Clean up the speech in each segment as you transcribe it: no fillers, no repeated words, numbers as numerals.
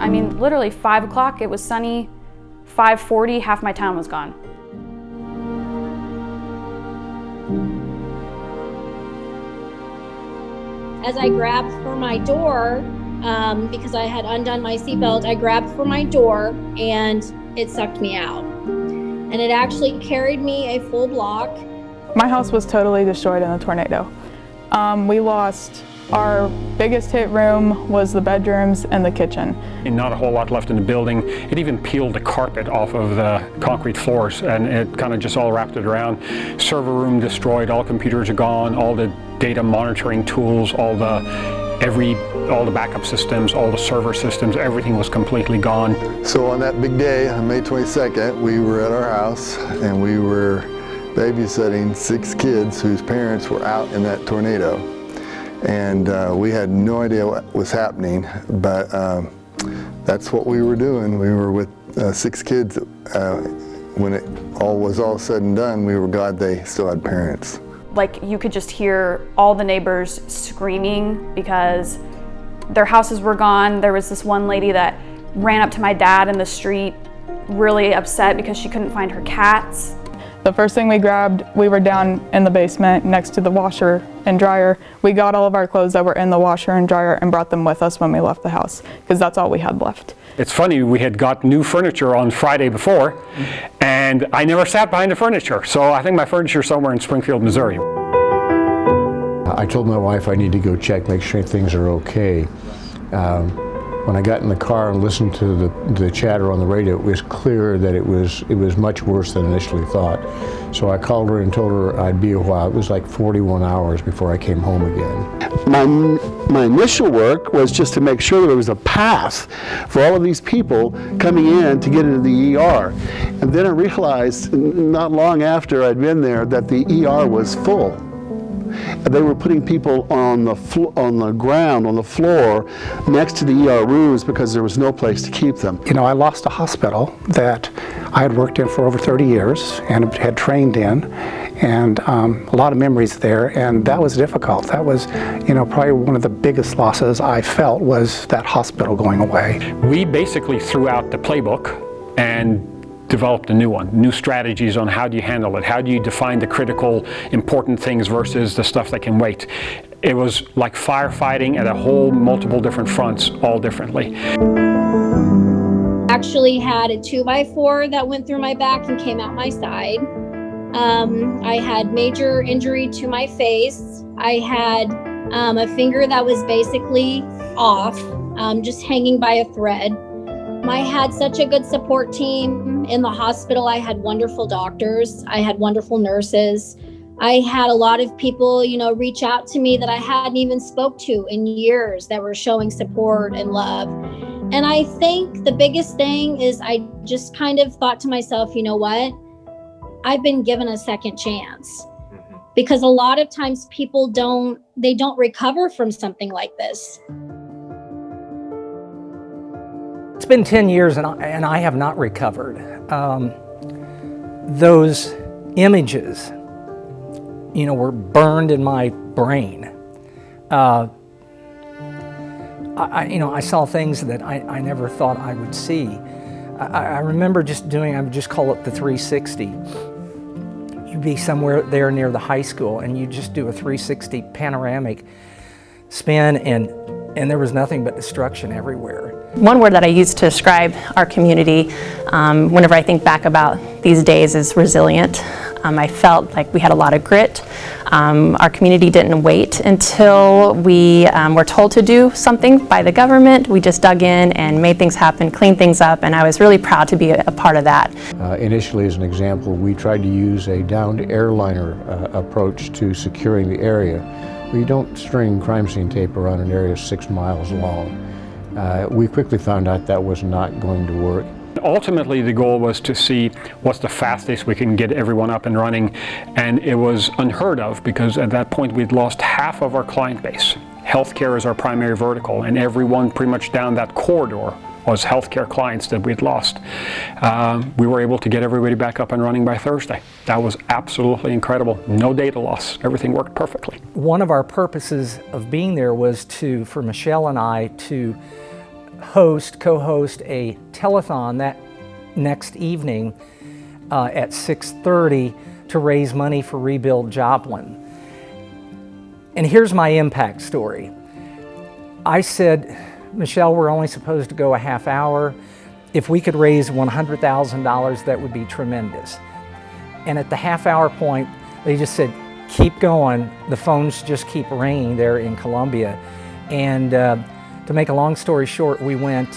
I mean, literally 5 o'clock, it was sunny. 5:40, half my town was gone. As I grabbed for my door, because I had undone my seatbelt, I grabbed for my door and it sucked me out. And it actually carried me a full block. My house was totally destroyed in the tornado. We lost our biggest hit room was the bedrooms and the kitchen. And not a whole lot left in the building. It even peeled the carpet off of the concrete floors and it kind of just all wrapped it around. Server room destroyed, all computers are gone, all the data monitoring tools, all the backup systems, all the server systems, everything was completely gone. So on that big day, on May 22nd, we were at our house and we were babysitting 6 kids whose parents were out in that tornado. And we had no idea what was happening, but that's what we were doing. We were with 6 kids. When it all was said and done, we were glad they still had parents. Like, you could just hear all the neighbors screaming because their houses were gone. There was this one lady that ran up to my dad in the street, really upset because she couldn't find her cats. The first thing we grabbed, we were down in the basement next to the washer and dryer. We got all of our clothes that were in the washer and dryer and brought them with us when we left the house, because that's all we had left. It's funny, we had got new furniture on Friday before, and I never sat behind the furniture, so I think my furniture's somewhere in Springfield, Missouri. I told my wife I need to go check, make sure things are okay. When I got in the car and listened to the chatter on the radio, it was clear that it was much worse than initially thought. So I called her and told her I'd be a while. It was like 41 hours before I came home again. My initial work was just to make sure that there was a path for all of these people coming in to get into the ER. And then I realized, not long after I'd been there, that the ER was full. They were putting people on the ground, on the floor, next to the ER rooms because there was no place to keep them. You know, I lost a hospital that I had worked in for over 30 years and had trained in, and a lot of memories there, and that was difficult. That was, you know, probably one of the biggest losses I felt was that hospital going away. We basically threw out the playbook and developed a new one, new strategies on how do you handle it, how do you define the critical, important things versus the stuff that can wait. It was like firefighting at a whole multiple different fronts, all differently. Actually had a 2x4 that went through my back and came out my side. I had major injury to my face. I had a finger that was basically off, just hanging by a thread. I had such a good support team in the hospital. I had wonderful doctors. I had wonderful nurses. I had a lot of people, you know, reach out to me that I hadn't even spoke to in years that were showing support and love. And I think the biggest thing is I just kind of thought to myself, you know what? I've been given a second chance. Because a lot of times people don't recover from something like this. It's been 10 years and I have not recovered. Those images, you know, were burned in my brain. I saw things that I never thought I would see. I remember I would just call it the 360. You'd be somewhere there near the high school and you just do a 360 panoramic spin and there was nothing but destruction everywhere. One word that I use to describe our community whenever I think back about these days is resilient. I felt like we had a lot of grit. Our community didn't wait until we were told to do something by the government. We just dug in and made things happen, cleaned things up, and I was really proud to be a part of that. Initially, as an example, we tried to use a downed airliner approach to securing the area. We don't string crime scene tape around an area 6 miles long. We quickly found out that was not going to work. Ultimately, the goal was to see what's the fastest we can get everyone up and running, and it was unheard of because at that point we'd lost half of our client base. Healthcare is our primary vertical, and everyone pretty much down that corridor was healthcare clients that we'd lost. We were able to get everybody back up and running by Thursday. That was absolutely incredible. No data loss. Everything worked perfectly. One of our purposes of being there was for Michelle and I to co-host a telethon that next evening at 6:30 to raise money for Rebuild Joplin. And here's my impact story. I said, Michelle, we're only supposed to go a half hour. If we could raise $100,000, that would be tremendous. And at the half hour point, they just said, keep going. The phones just keep ringing there in Columbia. And to make a long story short, we went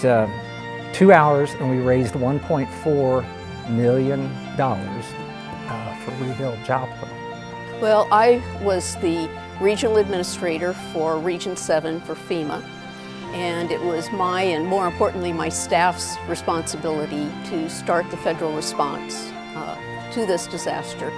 2 hours and we raised $1.4 million for Rebuild Joplin. Well, I was the regional administrator for Region 7 for FEMA. And it was my, and more importantly, my staff's responsibility to start the federal response to this disaster.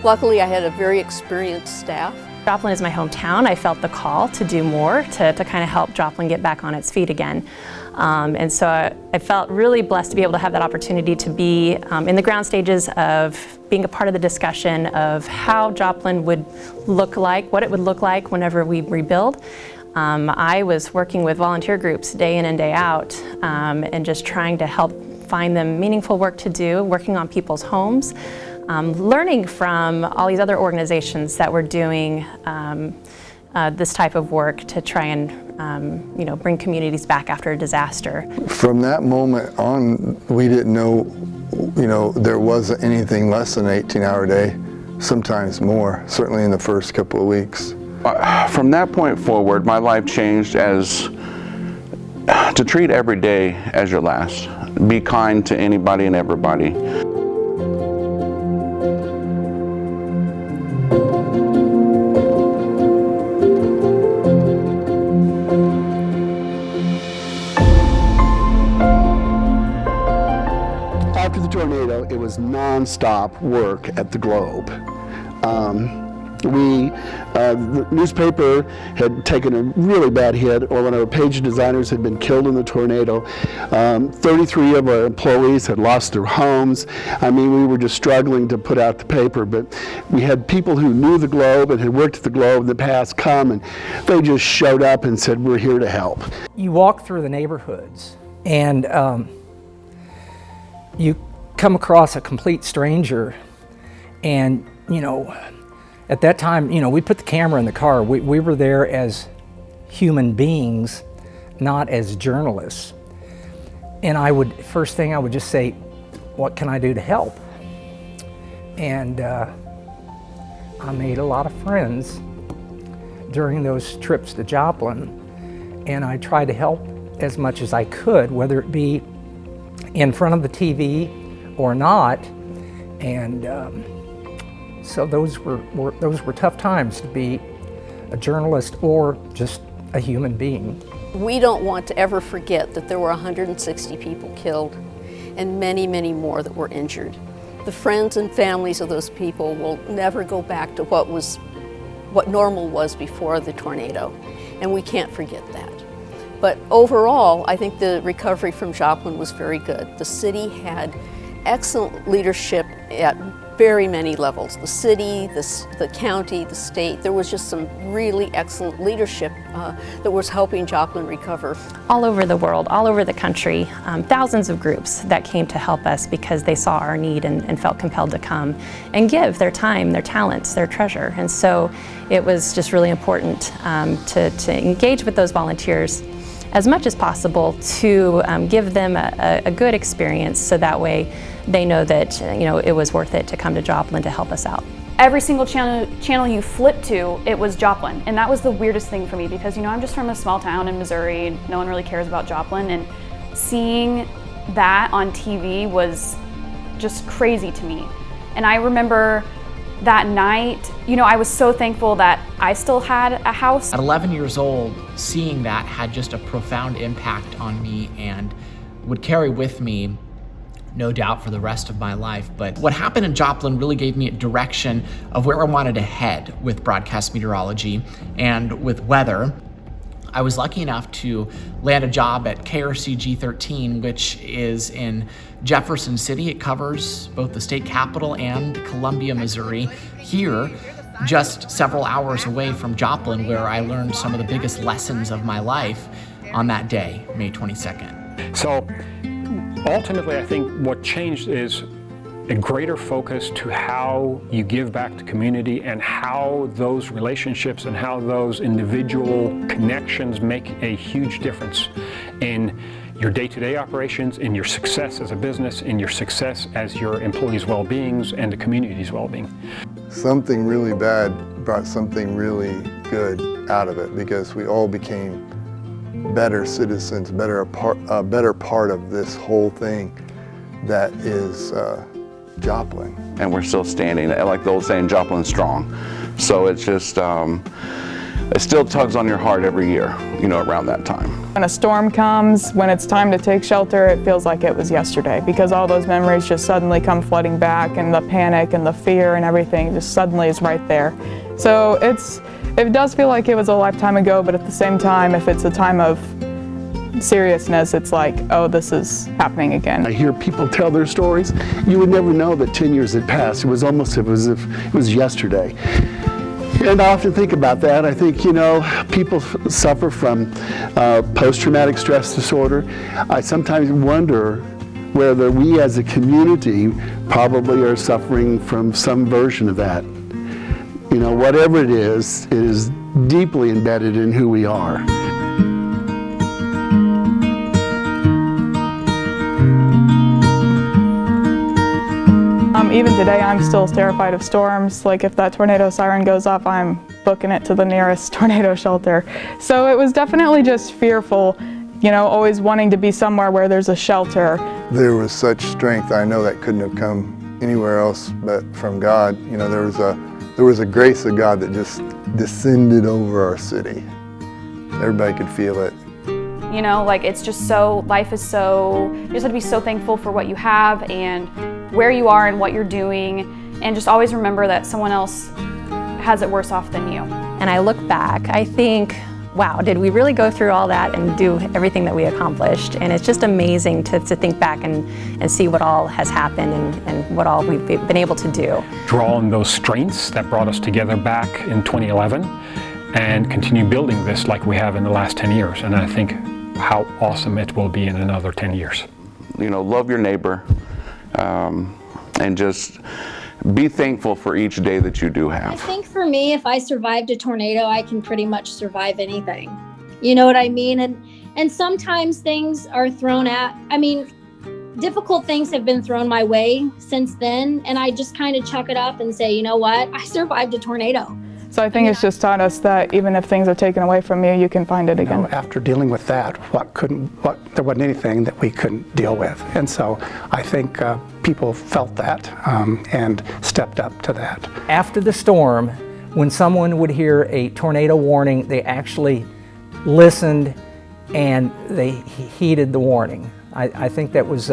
Luckily, I had a very experienced staff. Joplin is my hometown. I felt the call to do more to kind of help Joplin get back on its feet again. And so I felt really blessed to be able to have that opportunity to be in the ground stages of being a part of the discussion of how Joplin would look like, what it would look like whenever we rebuild. I was working with volunteer groups day in and day out and just trying to help find them meaningful work to do, working on people's homes, learning from all these other organizations that were doing this type of work to try and bring communities back after a disaster. From that moment on, we didn't know, there wasn't anything less than an 18-hour day, sometimes more, certainly in the first couple of weeks. From that point forward, my life changed as to treat every day as your last. Be kind to anybody and everybody. After the tornado, it was non-stop work at the Globe. The newspaper had taken a really bad hit. One of our page designers had been killed in the tornado. 33 of our employees had lost their homes. I mean, we were just struggling to put out the paper, but we had people who knew the Globe and had worked at the Globe in the past come, and they just showed up and said, we're here to help. You walk through the neighborhoods and you come across a complete stranger, and at that time, we put the camera in the car. We were there as human beings, not as journalists. And first thing I would just say, what can I do to help? And I made a lot of friends during those trips to Joplin. And I tried to help as much as I could, whether it be in front of the TV or not. And so those were tough times to be a journalist or just a human being. We don't want to ever forget that there were 160 people killed and many, many more that were injured. The friends and families of those people will never go back to what normal was before the tornado, and we can't forget that. But overall, I think the recovery from Joplin was very good. The city had excellent leadership at very many levels. The city, the county, the state. There was just some really excellent leadership that was helping Joplin recover. All over the world, all over the country, thousands of groups that came to help us because they saw our need and felt compelled to come and give their time, their talents, their treasure. And so it was just really important to engage with those volunteers as much as possible to give them a good experience, so that way they know that it was worth it to come to Joplin to help us out. Every single channel you flip to, it was Joplin, and that was the weirdest thing for me because I'm just from a small town in Missouri and no one really cares about Joplin, and seeing that on TV was just crazy to me. And I remember that night, I was so thankful that I still had a house. At 11 years old, seeing that had just a profound impact on me and would carry with me, no doubt, for the rest of my life. But what happened in Joplin really gave me a direction of where I wanted to head with broadcast meteorology and with weather. I was lucky enough to land a job at KRCG 13, which is in Jefferson City. It covers both the state capital and Columbia, Missouri. Here, just several hours away from Joplin, where I learned some of the biggest lessons of my life on that day, May 22nd. So ultimately, I think what changed is a greater focus to how you give back to community and how those relationships and how those individual connections make a huge difference in your day-to-day operations, in your success as a business, in your success as your employees' well-beings and the community's well-being. Something really bad brought something really good out of it because we all became better citizens, a better part of this whole thing that is Joplin. And we're still standing, like the old saying, Joplin strong. So it's just, it still tugs on your heart every year, around that time. When a storm comes, when it's time to take shelter, it feels like it was yesterday because all those memories just suddenly come flooding back, and the panic and the fear and everything just suddenly is right there. So it does feel like it was a lifetime ago, but at the same time, if it's a time of seriousness, it's like, oh, this is happening again. I hear people tell their stories. You would never know that 10 years had passed. It was almost as if it was yesterday. And I often think about that. I think, people suffer from post-traumatic stress disorder. I sometimes wonder whether we as a community probably are suffering from some version of that. Whatever it is deeply embedded in who we are. Even today, I'm still terrified of storms. Like if that tornado siren goes off, I'm booking it to the nearest tornado shelter. So it was definitely just fearful, always wanting to be somewhere where there's a shelter. There was such strength. I know that couldn't have come anywhere else but from God. There was a grace of God that just descended over our city. Everybody could feel it. It's just so, life is so, you just have to be so thankful for what you have and where you are and what you're doing, and just always remember that someone else has it worse off than you. And I look back, I think, wow, did we really go through all that and do everything that we accomplished? And it's just amazing to think back and see what all has happened and what all we've been able to do. Draw on those strengths that brought us together back in 2011 and continue building this like we have in the last 10 years. And I think how awesome it will be in another 10 years. Love your neighbor. And just be thankful for each day that you do have. I think for me, if I survived a tornado, I can pretty much survive anything. You know what I mean? And sometimes things are thrown difficult things have been thrown my way since then. And I just kind of chuck it up and say, you know what? I survived a tornado. So I think it's just taught us that even if things are taken away from you, you can find it again. After dealing with that, there wasn't anything that we couldn't deal with. And so I think people felt that and stepped up to that. After the storm, when someone would hear a tornado warning, they actually listened and they heeded the warning. I think that was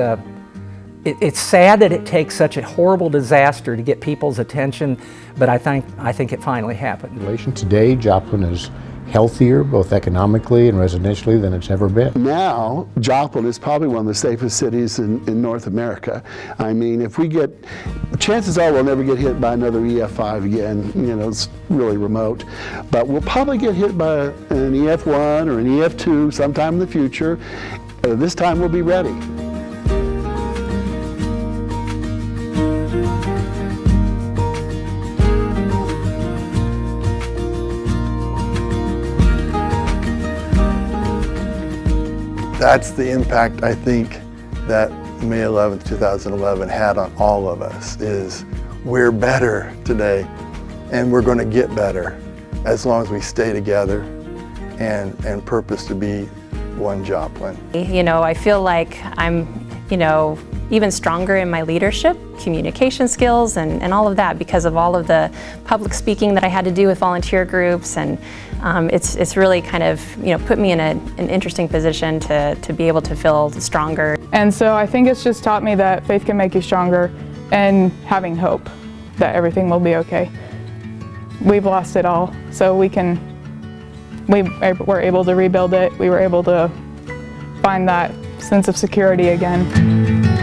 it's sad that it takes such a horrible disaster to get people's attention, but I think it finally happened. In relation today, Joplin is healthier, both economically and residentially, than it's ever been. Now, Joplin is probably one of the safest cities in North America. I mean, if we get, chances are we'll never get hit by another EF5 again. It's really remote. But we'll probably get hit by an EF1 or an EF2 sometime in the future. This time we'll be ready. That's the impact I think that May 11th, 2011 had on all of us, is we're better today and we're going to get better as long as we stay together and purpose to be one Joplin. I feel like I'm, even stronger in my leadership, communication skills, and all of that because of all of the public speaking that I had to do with volunteer groups, and it's really kind of put me in an interesting position to be able to feel stronger. And so I think it's just taught me that faith can make you stronger and having hope that everything will be okay. We've lost it all, so we were able to rebuild it. We were able to find that sense of security again.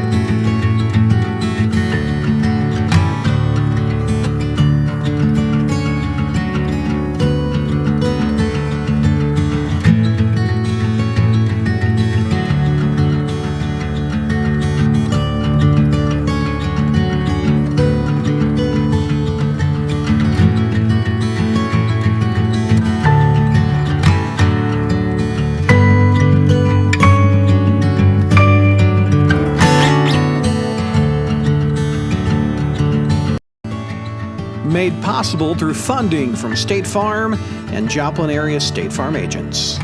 made possible through funding from State Farm and Joplin area State Farm agents.